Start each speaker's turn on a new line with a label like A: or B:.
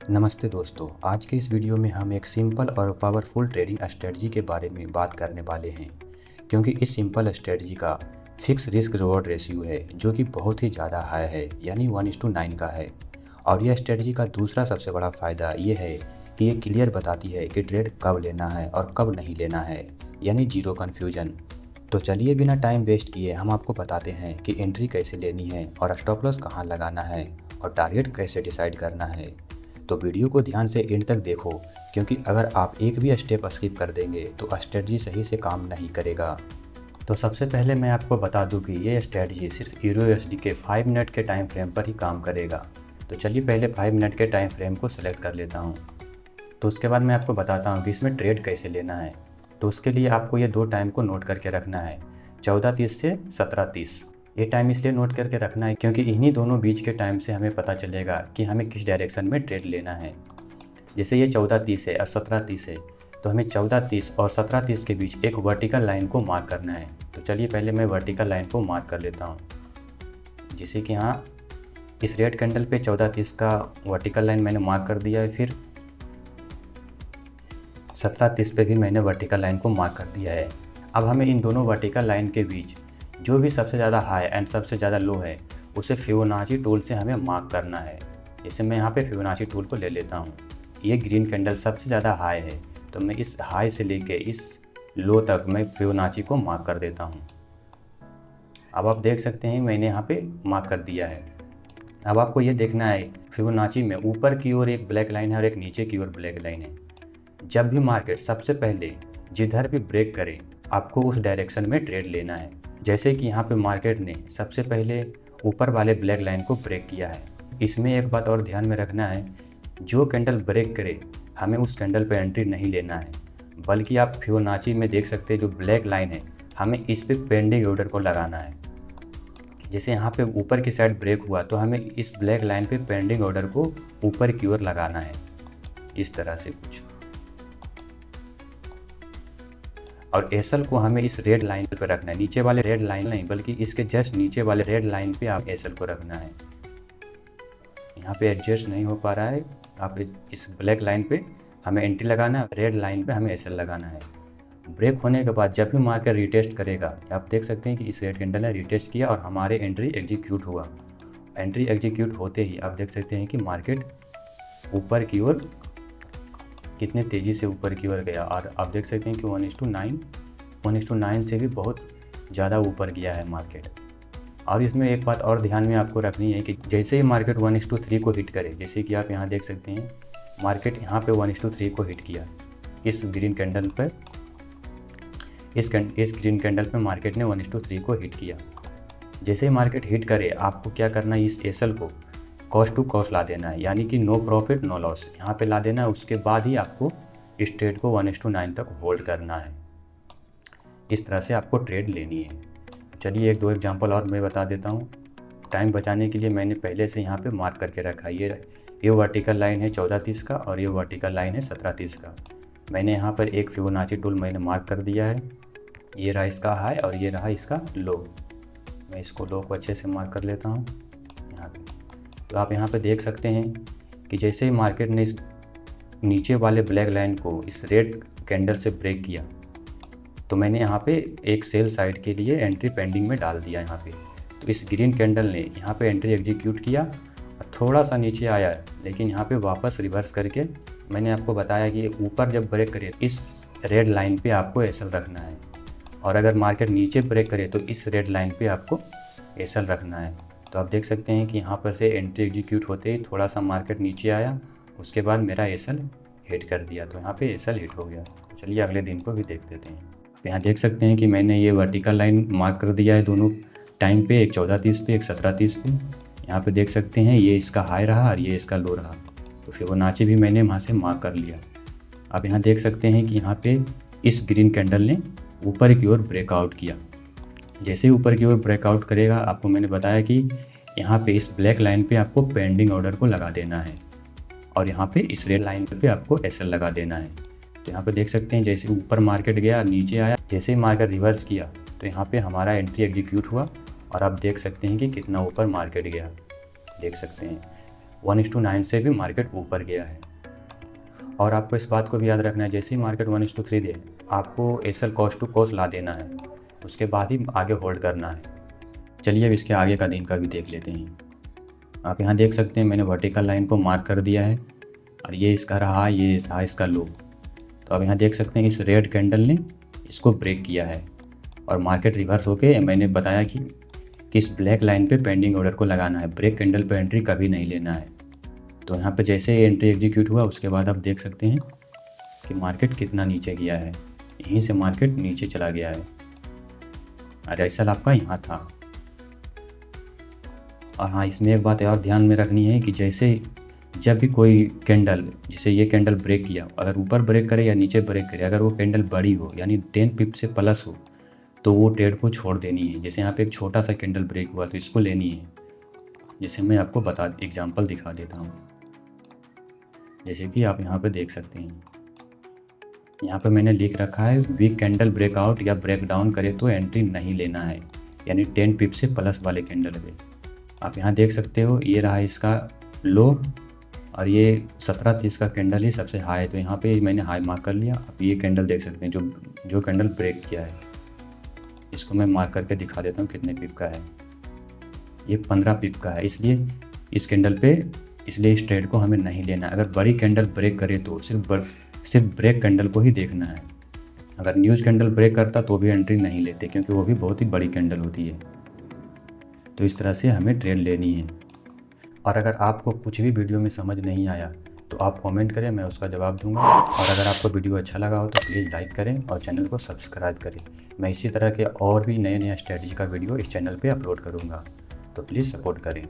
A: नमस्ते दोस्तों, आज के इस वीडियो में हम एक सिंपल और पावरफुल ट्रेडिंग स्ट्रेटजी के बारे में बात करने वाले हैं। क्योंकि इस सिंपल स्ट्रेटजी का फिक्स रिस्क रिवॉर्ड रेशियो है जो कि बहुत ही ज़्यादा हाई है, यानी 1:9 का है। और यह स्ट्रेटजी का दूसरा सबसे बड़ा फ़ायदा ये है कि ये क्लियर बताती है कि ट्रेड कब लेना है और कब नहीं लेना है, यानी जीरो कन्फ्यूजन। तो चलिए बिना टाइम वेस्ट किए हम आपको बताते हैं कि एंट्री कैसे लेनी है और स्टॉप लॉस कहाँ लगाना है और टारगेट कैसे डिसाइड करना है। तो वीडियो को ध्यान से एंड तक देखो, क्योंकि अगर आप एक भी स्टेप स्किप कर देंगे तो स्ट्रेटजी सही से काम नहीं करेगा। तो सबसे पहले मैं आपको बता दूं कि ये स्ट्रेटजी सिर्फ यूरो यूएसडी के 5 मिनट के टाइम फ्रेम पर ही काम करेगा। तो चलिए पहले 5 मिनट के टाइम फ्रेम को सिलेक्ट कर लेता हूँ। तो उसके बाद मैं आपको बताता हूँ कि इसमें ट्रेड कैसे लेना है। तो उसके लिए आपको ये दो टाइम को नोट करके रखना है, 14:30 से 17:30। ये टाइम इसलिए नोट करके रखना है क्योंकि इन्हीं दोनों बीच के टाइम से हमें पता चलेगा कि हमें किस डायरेक्शन में ट्रेड लेना है। जैसे ये 14:30 है और 17:30 है, तो हमें 14:30 और 17:30 के बीच एक वर्टिकल लाइन को मार्क करना है। तो चलिए पहले मैं वर्टिकल लाइन को मार्क कर लेता हूँ। जैसे कि हाँ, इस रेड कैंडल पे 14:30 का वर्टिकल लाइन मैंने मार्क कर दिया है। फिर 17:30 पे भी मैंने वर्टिकल लाइन को मार्क कर दिया है। अब हमें इन दोनों वर्टिकल लाइन के बीच जो भी सबसे ज़्यादा हाई एंड सबसे ज़्यादा लो है उसे फिबोनाची टूल से हमें मार्क करना है। जैसे मैं यहाँ पे फिबोनाची टूल को ले लेता हूँ। ये ग्रीन कैंडल सबसे ज़्यादा हाई है, तो मैं इस हाई से लेके इस लो तक मैं फिबोनाची को मार्क कर देता हूँ। अब आप देख सकते हैं मैंने यहाँ पे मार्क कर दिया है। अब आपको ये देखना है फिबोनाची में ऊपर की ओर एक ब्लैक लाइन है और एक नीचे की ओर ब्लैक लाइन है। जब भी मार्केट सबसे पहले जिधर भी ब्रेक करे आपको उस डायरेक्शन में ट्रेड लेना है। जैसे कि यहाँ पे मार्केट ने सबसे पहले ऊपर वाले ब्लैक लाइन को ब्रेक किया है। इसमें एक बात और ध्यान में रखना है, जो कैंडल ब्रेक करे हमें उस कैंडल पर एंट्री नहीं लेना है, बल्कि आप फिबोनाची में देख सकते हैं जो ब्लैक लाइन है हमें इस पे पेंडिंग ऑर्डर को लगाना है। जैसे यहाँ पे ऊपर की साइड ब्रेक हुआ तो हमें इस ब्लैक लाइन पे पेंडिंग ऑर्डर को ऊपर की ओर लगाना है, इस तरह से कुछ। और एसएल को हमें इस रेड लाइन पर रखना है, नीचे वाले रेड लाइन नहीं बल्कि इसके जस्ट नीचे वाले रेड लाइन पे आप एसएल को रखना है। यहाँ पे एडजस्ट नहीं हो पा रहा है, आप इस ब्लैक लाइन पे हमें एंट्री लगाना है, रेड लाइन पे हमें एसएल लगाना है। ब्रेक होने के बाद जब भी मार्केट रिटेस्ट करेगा, आप देख सकते हैं कि इस रेड कैंडल ने रिटेस्ट किया और हमारे एंट्री एग्जीक्यूट हुआ। एंट्री एग्जीक्यूट होते ही आप देख सकते हैं कि मार्केट ऊपर की ओर कितने तेज़ी से ऊपर की ओर गया। और आप देख सकते हैं कि 1:9 से भी बहुत ज़्यादा ऊपर गया है मार्केट। और इसमें एक बात और ध्यान में आपको रखनी है कि जैसे ही मार्केट 1:3 को हिट करे, जैसे कि आप यहाँ देख सकते हैं मार्केट यहाँ पे 1:3 को हिट किया इस ग्रीन कैंडल पर। इस ग्रीन कैंडल पर मार्केट ने 1:3 को हिट किया। जैसे ही मार्केट हिट करे आपको क्या करना है, इस एसएल को कॉस्ट टू कॉस्ट ला देना है, यानी कि नो प्रॉफिट नो लॉस यहाँ पे ला देना है। उसके बाद ही आपको इस ट्रेड को 1:9 तक होल्ड करना है। इस तरह से आपको ट्रेड लेनी है। चलिए एक दो एग्जांपल और मैं बता देता हूँ। टाइम बचाने के लिए मैंने पहले से यहाँ पे मार्क करके रखा है। ये वर्टिकल लाइन है 14:30 का और ये वर्टिकल लाइन है 17:30 का। मैंने यहाँ पर एक फिबोनाची टूल मैंने मार्क कर दिया है। ये रहा इसका हाई और ये रहा इसका लो। मैं इसको लो को अच्छे से मार्क कर लेता हूँ यहाँ पे। तो आप यहाँ पे देख सकते हैं कि जैसे ही मार्केट ने इस नीचे वाले ब्लैक लाइन को इस रेड कैंडल से ब्रेक किया, तो मैंने यहाँ पे एक सेल साइड के लिए एंट्री पेंडिंग में डाल दिया यहाँ पे। तो इस ग्रीन कैंडल ने यहाँ पे एंट्री एग्जीक्यूट किया और थोड़ा सा नीचे आया, लेकिन यहाँ पे वापस रिवर्स करके मैंने आपको बताया कि ऊपर जब ब्रेक करे इस रेड लाइन पे आपको एसएल रखना है, और अगर मार्केट नीचे ब्रेक करे तो इस रेड लाइन पे आपको एसएल रखना है। तो आप देख सकते हैं कि यहाँ पर से एंट्री एग्जीक्यूट होते ही थोड़ा सा मार्केट नीचे आया, उसके बाद मेरा एसएल हिट कर दिया, तो यहाँ पे एसएल हिट हो गया। तो चलिए अगले दिन को भी देख लेते हैं। आप यहाँ देख सकते हैं कि मैंने ये वर्टिकल लाइन मार्क कर दिया है दोनों टाइम पे, एक 14:30 पे एक 17:30 पे। यहाँ पे देख सकते हैं ये इसका हाई रहा और ये इसका लो रहा, तो फिबोनाची भी मैंने वहाँ से मार्क कर लिया। आप यहाँ देख सकते हैं कि यहाँ पे इस ग्रीन कैंडल ने ऊपर की ओर ब्रेकआउट किया। जैसे ही ऊपर की ओर ब्रेकआउट करेगा, आपको मैंने बताया कि यहाँ पे इस ब्लैक लाइन पे आपको पेंडिंग ऑर्डर को लगा देना है और यहाँ पे इस रेड लाइन पे आपको एसएल लगा देना है। तो यहाँ पे देख सकते हैं जैसे ऊपर मार्केट गया नीचे आया, जैसे ही मार्केट रिवर्स किया तो यहाँ पे हमारा एंट्री एग्जीक्यूट हुआ और आप देख सकते हैं कि कितना ऊपर मार्केट गया, देख सकते हैं। 1:9 से भी मार्केट ऊपर गया है। और आपको इस बात को भी याद रखना है, जैसे ही मार्केट 1:3 दे आपको एसएल कॉस्ट टू कॉस्ट ला देना है, उसके बाद ही आगे होल्ड करना है। चलिए अब इसके आगे का दिन का भी देख लेते हैं। आप यहाँ देख सकते हैं मैंने वर्टिकल लाइन को मार्क कर दिया है और ये इसका रहा, ये रहा इसका लो। तो अब यहाँ देख सकते हैं इस रेड कैंडल ने इसको ब्रेक किया है और मार्केट रिवर्स होके मैंने बताया कि इस ब्लैक लाइन पे पेंडिंग ऑर्डर को लगाना है, ब्रेक कैंडल पे एंट्री कभी नहीं लेना है। तो यहाँ पे जैसे एंट्री एग्जीक्यूट हुआ उसके बाद आप देख सकते हैं कि मार्केट कितना नीचे गया है, यहीं से मार्केट नीचे चला गया है और एसएल आपका यहाँ था। और हाँ, इसमें एक बात और ध्यान में रखनी है कि जैसे जब भी कोई कैंडल, जैसे ये कैंडल ब्रेक किया, अगर ऊपर ब्रेक करे या नीचे ब्रेक करे, अगर वो कैंडल बड़ी हो यानी 10 पिप से प्लस हो तो वो ट्रेड को छोड़ देनी है। जैसे यहाँ पे एक छोटा सा कैंडल ब्रेक हुआ तो इसको लेनी है। जैसे मैं आपको एग्जांपल दिखा देता हूँ, जैसे कि आप यहाँ पे देख सकते हैं, यहाँ पे मैंने लिख रखा है वीक कैंडल ब्रेकआउट या ब्रेक डाउन करे तो एंट्री नहीं लेना है, यानी 10 पिप से प्लस वाले कैंडल पे। आप यहाँ देख सकते हो ये रहा इसका लो और ये 17:30 का कैंडल ही सबसे हाई, तो यहाँ पे मैंने हाई मार्क कर लिया। आप ये कैंडल देख सकते हैं जो कैंडल ब्रेक किया है, इसको मैं मार्क करके दिखा देता हूँ कितने पिप का है। ये 15 पिप का है, इसलिए इस कैंडल पे, इसलिए इस ट्रेड को हमें नहीं लेना। अगर बड़ी कैंडल ब्रेक करे तो सिर्फ ब्रेक कैंडल को ही देखना है। अगर न्यूज़ कैंडल ब्रेक करता तो भी एंट्री नहीं लेते, क्योंकि वो भी बहुत ही बड़ी कैंडल होती है। तो इस तरह से हमें ट्रेड लेनी है। और अगर आपको कुछ भी वीडियो में समझ नहीं आया तो आप कमेंट करें, मैं उसका जवाब दूंगा। और अगर आपको वीडियो अच्छा लगा हो तो प्लीज़ लाइक करें और चैनल को सब्सक्राइब करें। मैं इसी तरह के और भी नए स्ट्रेटजी का वीडियो इस चैनल पे अपलोड करूंगा, तो प्लीज़ सपोर्ट करें।